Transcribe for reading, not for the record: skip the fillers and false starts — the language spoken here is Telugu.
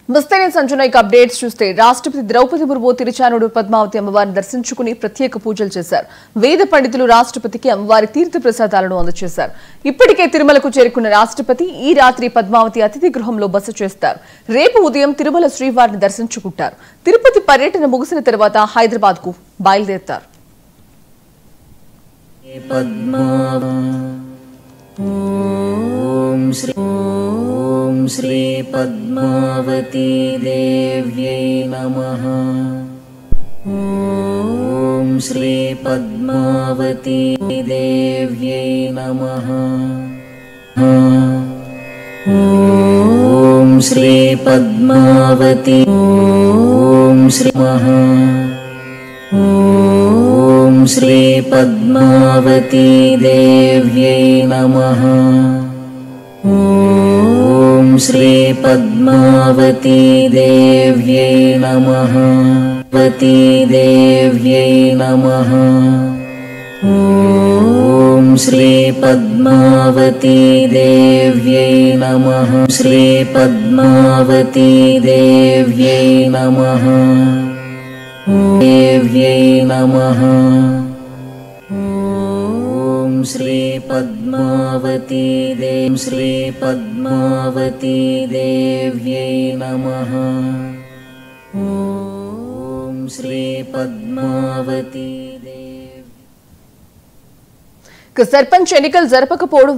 మస్తేనే సంజనైక్ అప్డేట్స్ చూస్తే రాష్ట్రపతి ద్రౌపది ముర్ము తిరుచానూరు పద్మావతి అమ్మవారిని దర్శించుకుని ప్రత్యేక పూజలు చేశారు. వేద పండితులు రాష్ట్రపతికి అమ్మవారి తీర్థ ప్రసాదాలను అందజేశారు. ఇప్పటికే తిరుమలకు చేరుకున్న రాష్ట్రపతి ఈ రాత్రి పద్మావతి అతిథి గృహంలో బస చేస్తారు. రేపు ఉదయం తిరుమల శ్రీవారిని దర్శించుకుంటారు. తిరుపతి పర్యటన ముగిసిన తర్వాత హైదరాబాద్ కు బయలుదేరతారు. ओम श्री पद्मावती देव्यै नमः। ओम श्री पद्मावती देव्यै नमः। ओम श्री पद्मावती ओम श्री नमः। ओम श्री पद्मावती देव्यै नमः। ओम श्री पद्मावती देव्यै नमः। पद्मावती देव्यै नमः। ओम श्री पद्मावती देव्यै नमः। श्री पद्मावती देव्यै नमः। देव्यै नमः। ओम श्री पद्मावती देव श्री पद्मावती देव्यै नमः। ओम श्री पद्मावती देव सरपंच ఎన్నికలు జరపకపోవడం